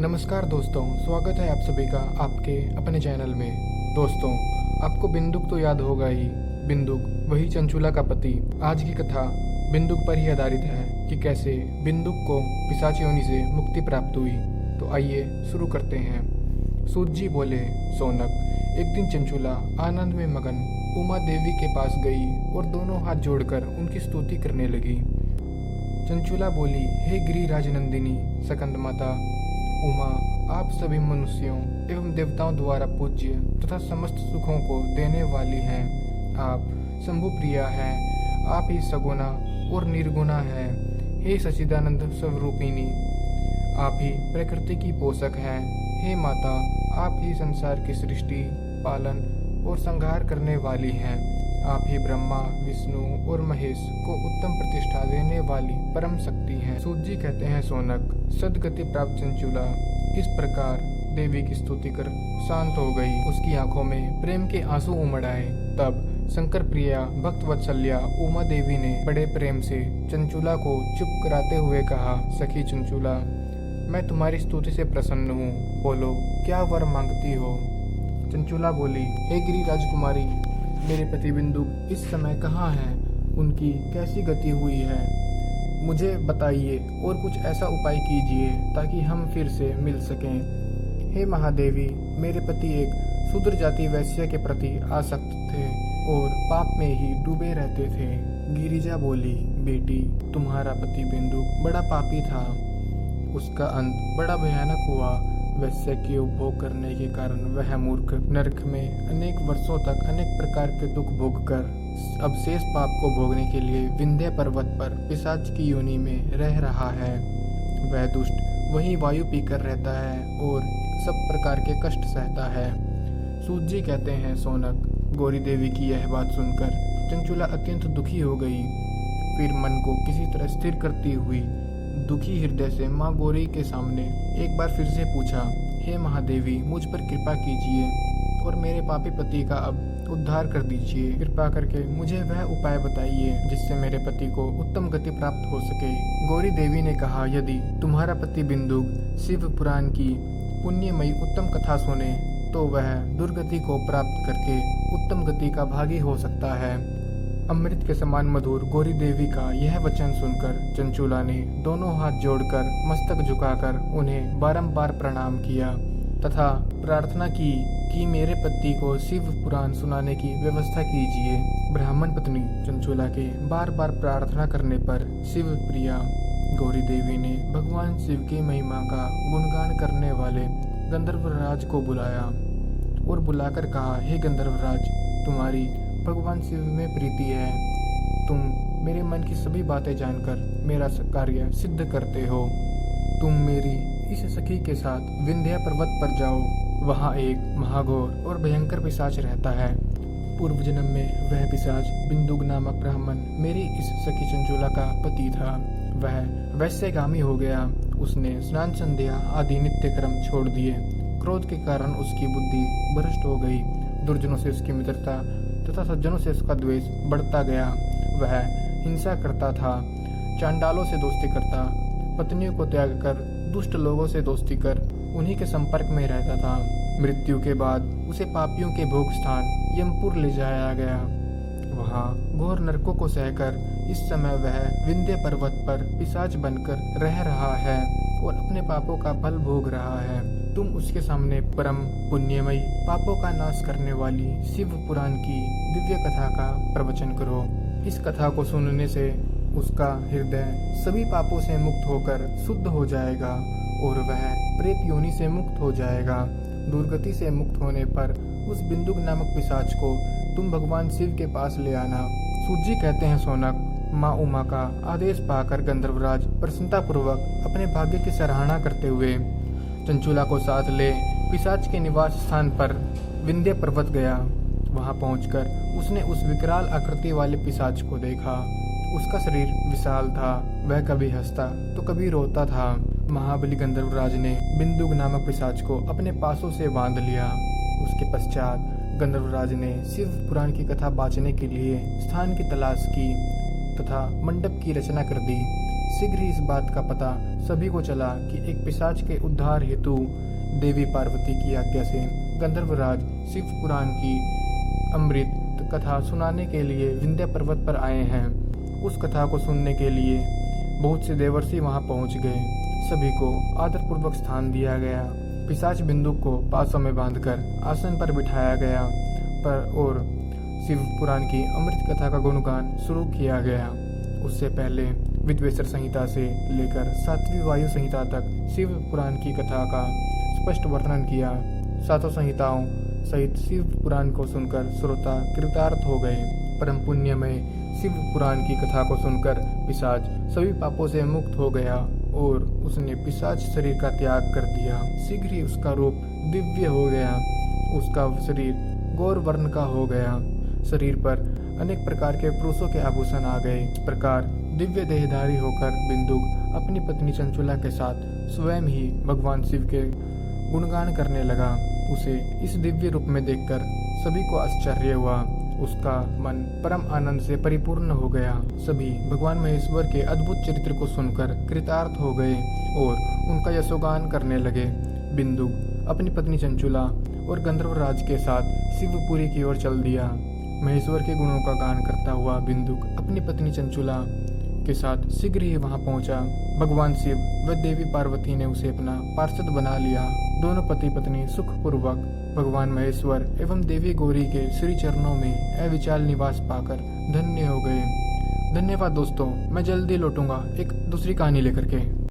नमस्कार दोस्तों, स्वागत है आप सभी का आपके अपने चैनल में। दोस्तों, आपको बिंदुक तो याद होगा ही। बिंदुक वही चंचुला का पति। आज की कथा बिंदुक पर ही आधारित है कि कैसे बिंदुक को पिशाच योनि से मुक्ति प्राप्त हुई। तो आइए शुरू करते हैं। सूत जी बोले, सोनक, एक दिन चंचुला आनंद में मगन उमा देवी के पास गई और दोनों हाथ जोड़कर उनकी स्तुति करने लगी। चंचुला बोली, हे गिरिराज नंदिनी सकंद माता उमा, आप सभी मनुष्यों एवं देवताओं द्वारा पूज्य तथा समस्त सुखों को देने वाली हैं। आप शंभु प्रिया हैं, आप ही सगुना और निर्गुणा हैं। हे सच्चिदानंद स्वरूपिणी, आप ही प्रकृति की पोषक हैं। हे माता, आप ही संसार की सृष्टि, पालन और संहार करने वाली हैं। आप ही ब्रह्मा, विष्णु और महेश को उत्तम प्रतिष्ठा देने वाली परम शक्ति हैं। सूत जी कहते हैं, सोनक, सदगति प्राप्त चंचुला इस प्रकार देवी की स्तुति कर शांत हो गई। उसकी आंखों में प्रेम के आंसू उमड़ आए। तब शंकर प्रिया भक्त वत्सल्या उमा देवी ने बड़े प्रेम से चंचुला को चुप कराते हुए कहा, सखी चंचुला, मैं तुम्हारी स्तुति से प्रसन्न हूँ। बोलो, क्या वर मांगती हो? चंचुला बोली, हे गिरि राजकुमारी, मेरे पति बिंदुक इस समय कहाँ हैं? उनकी कैसी गति हुई है? मुझे बताइए और कुछ ऐसा उपाय कीजिए ताकि हम फिर से मिल सकें। हे महादेवी, मेरे पति एक शूद्र जाति वैश्य के प्रति आसक्त थे और पाप में ही डूबे रहते थे। गिरिजा बोली, बेटी, तुम्हारा पति बिंदुक बड़ा पापी था। उसका अंत बड़ा भयानक हुआ। वैश्य के उपभोग करने के कारण वह मूर्ख नरक में अनेक वर्षों तक अनेक प्रकार के दुख भोग कर अब शेष पाप को भोगने के लिए विंध्य पर्वत पर पिशाच की योनि में रह रहा है। वह दुष्ट वहीं वायु पीकर रहता है और सब प्रकार के कष्ट सहता है। सूत जी कहते हैं, सोनक, गौरी देवी की यह बात सुनकर चंचुला अत्यंत दुखी हो गई। फिर मन को किसी तरह स्थिर करती हुई दुखी हृदय से माँ गौरी के सामने एक बार फिर से पूछा, हे महादेवी, मुझ पर कृपा कीजिए और मेरे पापी पति का अब उद्धार कर दीजिए। कृपा करके मुझे वह उपाय बताइए जिससे मेरे पति को उत्तम गति प्राप्त हो सके। गौरी देवी ने कहा, यदि तुम्हारा पति बिंदुक शिव पुराण की पुण्यमयी उत्तम कथा सुने तो वह दुर्गति को प्राप्त करके उत्तम गति का भागी हो सकता है। अमृत के समान मधुर गौरी देवी का यह वचन सुनकर चंचुला ने दोनों हाथ जोड़कर मस्तक झुकाकर उन्हें बारंबार प्रणाम किया तथा प्रार्थना की कि मेरे पति को शिव पुराण सुनाने की व्यवस्था कीजिए। ब्राह्मण पत्नी चंचुला के बार बार प्रार्थना करने पर शिव प्रिया गौरी देवी ने भगवान शिव की महिमा का गुणगान करने वाले गंधर्वराज को बुलाया और बुलाकर कहा, हे गंधर्वराज, तुम्हारी भगवान शिव में प्रीति है। तुम मेरे मन की सभी बातें जानकर मेरा कार्य सिद्ध करते हो। तुम मेरी इस सखी के साथ विंध्य पर्वत पर जाओ। वहाँ एक महाघोर और भयंकर पिशाच रहता है। पूर्व जन्म में वह पिशाच बिंदुक नामक ब्राह्मण मेरी इस सखी चंचुला का पति था। वह वैश्यगामी हो गया। उसने स्नान संध्या आदि नित्य कर्म छोड़ दिए। क्रोध के कारण उसकी बुद्धि भ्रष्ट हो गई। दुर्जनों से उसकी मित्रता तथा सज्जनों से उसका द्वेष बढ़ता गया। वह हिंसा करता था, चांडालों से दोस्ती करता, पत्नियों को त्याग कर दुष्ट लोगों से दोस्ती कर उन्हीं के संपर्क में रहता था। मृत्यु के बाद उसे पापियों के भोग स्थान यमपुर ले जाया गया। वहाँ घोर नरकों को सहकर इस समय वह विंध्य पर्वत पर पिशाच बनकर रह रहा है और अपने पापों का फल भोग रहा है। तुम उसके सामने परम पुण्यमयी पापों का नाश करने वाली शिव पुराण की दिव्य कथा का प्रवचन करो। इस कथा को सुनने से उसका हृदय सभी पापों से मुक्त होकर शुद्ध हो जाएगा और वह प्रेत योनि से मुक्त हो जाएगा। दुर्गति से मुक्त होने पर उस बिंदुक नामक पिशाच को तुम भगवान शिव के पास ले आना। सूत जी कहते हैं, सोनक, माँ उमा का आदेश पाकर गंधर्वराज प्रसन्नतापूर्वक अपने भाग्य की सराहना करते हुए चंचुला को साथ ले पिशाच के निवास स्थान पर विंध्य पर्वत गया। वहां पहुंचकर उसने उस विकराल आकृति वाले पिशाच को देखा। उसका शरीर विशाल था। वह कभी हंसता तो कभी रोता था। महाबली गंधर्वराज ने बिंदुक नामक पिशाच को अपने पासों से बांध लिया। उसके पश्चात गंधर्वराज ने शिव पुराण की कथा बाँचने के लिए स्थान की तलाश की तथा मंडप की रचना कर दी। शीघ्र ही इस बात का पता सभी को चला कि एक पिशाच के उद्धार हेतु देवी पार्वती की आज्ञा से गंधर्वराज शिव पुराण की अमृत कथा सुनाने के लिए विंध्य पर्वत पर आए हैं। उस कथा को सुनने के लिए बहुत से देवर्षि वहां पहुंच गए। सभी को आदरपूर्वक स्थान दिया गया। पिशाच बिंदुक को पासों में बांधकर आसन पर बिठाया गया और शिव पुराण की अमृत कथा का गुणगान शुरू किया गया। उससे पहले विद्वेश्वर संहिता से लेकर 7वीं वायु संहिता तक शिव पुराण की कथा का स्पष्ट वर्णन किया। सातों संहिताओं सहित शिव पुराण को सुनकर श्रोता कृतार्थ हो गए। परम पुण्यमय शिव पुराण की कथा को सुनकर पिशाच सभी पापों से मुक्त हो गया और उसने पिशाच शरीर का त्याग कर दिया। शीघ्र ही उसका रूप दिव्य हो गया। उसका शरीर गौर वर्ण का हो गया। शरीर पर अनेक प्रकार के पुरुषों के आभूषण आ गए। इस प्रकार दिव्य देहधारी होकर बिंदुक अपनी पत्नी चंचुला के साथ स्वयं ही भगवान शिव के गुणगान करने लगा। उसे इस दिव्य रूप में देखकर सभी को आश्चर्य हुआ। उसका मन परम आनंद से परिपूर्ण हो गया। सभी भगवान महेश्वर के अद्भुत चरित्र को सुनकर कृतार्थ हो गए और उनका यशोगान करने लगे। बिंदुक अपनी पत्नी चंचुला और गंधर्वराज के साथ शिवपुरी की ओर चल दिया। महेश्वर के गुणों का गान करता हुआ बिंदुक अपनी पत्नी चंचुला के साथ शीघ्र ही वहां पहुंचा। भगवान शिव व देवी पार्वती ने उसे अपना पार्षद बना लिया। दोनों पति पत्नी सुखपूर्वक भगवान महेश्वर एवं देवी गौरी के श्री चरणों में अविचाल निवास पाकर धन्य हो गए। धन्यवाद दोस्तों, मैं जल्दी लौटूंगा एक दूसरी कहानी लेकर के।